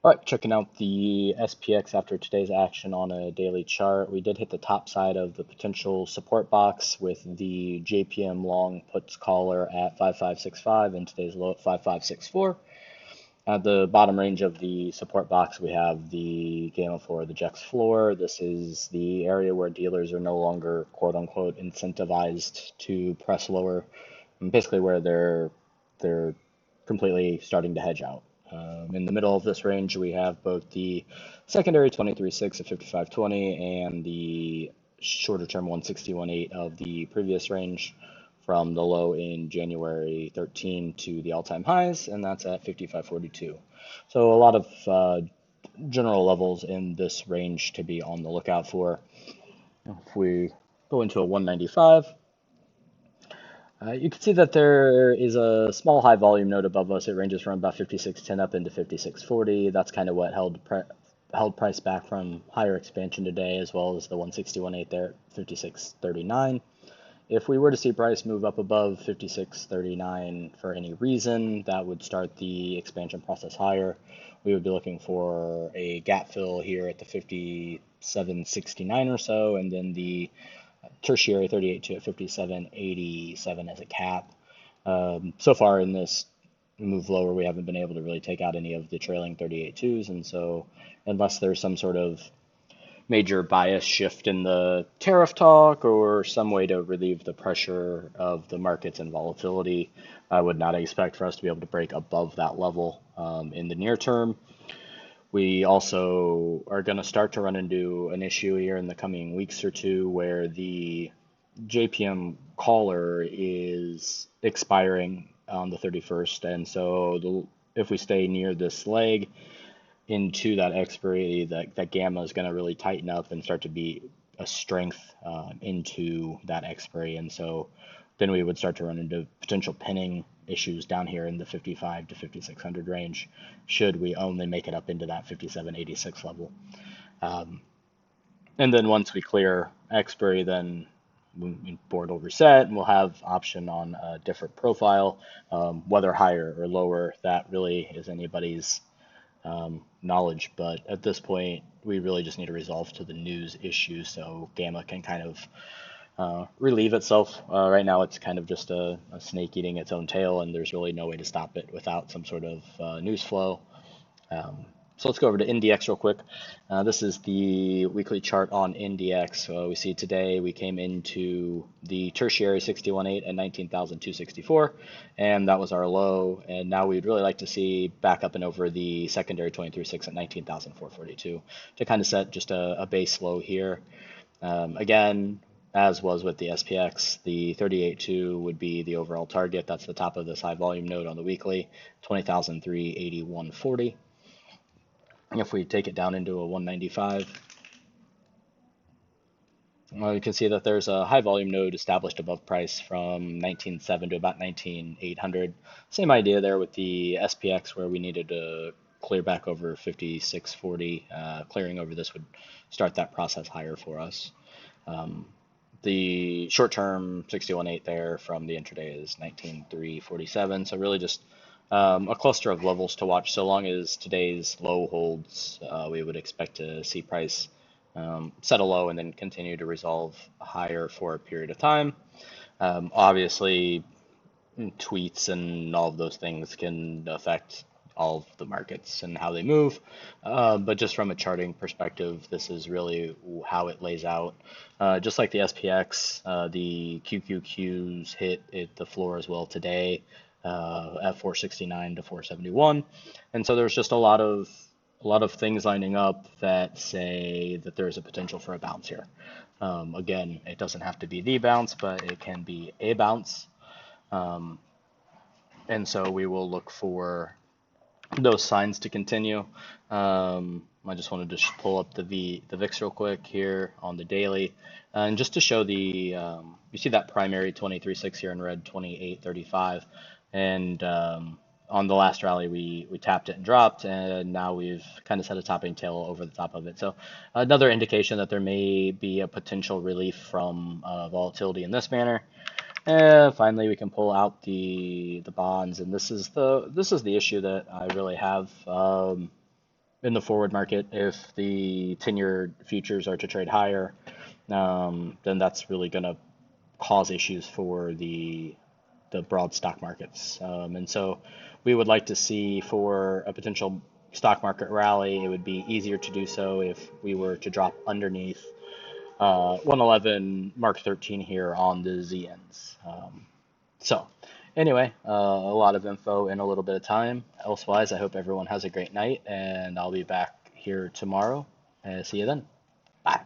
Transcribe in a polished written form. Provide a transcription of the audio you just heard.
All right, checking out the SPX after today's action on a daily chart. We did hit the top side of the potential support box with the JPM long puts caller at 5565 and today's low at 5564. At the bottom range of the support box, we have the Gamma floor, the JEX floor. This is the area where dealers are no longer quote unquote incentivized to press lower, and basically where they're completely starting to hedge out. In the middle of this range, we have both the secondary 23.6 at 55.20 and the shorter term 161.8 of the previous range from the low in January 13 to the all-time highs, and that's at 55.42. So a lot of general levels in this range to be on the lookout for. If we go into a 195, you can see that there is a small high volume node above us. It ranges from about 56.10 up into 56.40. That's kind of what held price back from higher expansion today, as well as the 161.8 there at 56.39. If we were to see price move up above 56.39 for any reason, that would start the expansion process higher. We would be looking for a gap fill here at the 57.69 or so, and then the tertiary 38.2 at 57.87 as a cap. So far in this move lower, we haven't been able to really take out any of the trailing 38.2s, and so unless there's some sort of major bias shift in the tariff talk or some way to relieve the pressure of the markets and volatility, I would not expect for us to be able to break above that level in the near term. We also are going to start to run into an issue here in the coming weeks or two where the JPM caller is expiring on the 31st, and so if we stay near this leg into that expiry, that gamma is going to really tighten up and start to be a strength into that expiry, and so then we would start to run into potential pinning issues down here in the 55 to 5600 range should we only make it up into that 5786 level. And then once we clear expiry, then board will reset and we'll have option on a different profile, whether higher or lower. That really is anybody's knowledge, but at this point we really just need to resolve to the news issue so gamma can kind of relieve itself. Right now it's kind of just a snake eating its own tail, and there's really no way to stop it without some sort of news flow. So let's go over to NDX real quick. This is the weekly chart on NDX. We see today we came into the tertiary 61.8 at 19,264, and that was our low. And now we'd really like to see back up and over the secondary 23.6 at 19,442 to kind of set just a base low here. Again, as was with the SPX, the 38.2 would be the overall target. That's the top of this high volume node on the weekly, 20,381.40. If we take it down into a 195, you can see that there's a high volume node established above price from 19.7 to about 19.800. Same idea there with the SPX where we needed to clear back over 56.40. Clearing over this would start that process higher for us. The short-term 61.8 there from the intraday is 19.347. So really just a cluster of levels to watch. So long as today's low holds, we would expect to see price settle low and then continue to resolve higher for a period of time. Obviously, tweets and all of those things can affect all of the markets and how they move. But just from a charting perspective, this is really how it lays out. Just like the SPX, the QQQs hit the floor as well today. At 469 to 471, and so there's just a lot of things lining up that say that there's a potential for a bounce here. Again, it doesn't have to be the bounce, but it can be a bounce, and so we will look for those signs to continue. I just wanted to pull up the VIX real quick here on the daily, and just to show you see that primary 23.6 here in red, 28.35. And on the last rally, we tapped it and dropped, and now we've kind of set a topping tail over the top of it. So another indication that there may be a potential relief from volatility in this manner. And finally, we can pull out the bonds, and this is the issue that I really have. in the forward market, if the 10-year futures are to trade higher, then that's really going to cause issues for the broad stock markets. And so we would like to see, for a potential stock market rally, it would be easier to do so if we were to drop underneath 111 Mark 13 here on the ZNs. So anyway, a lot of info in a little bit of time. Elsewise, I hope everyone has a great night, and I'll be back here tomorrow. See you then. Bye.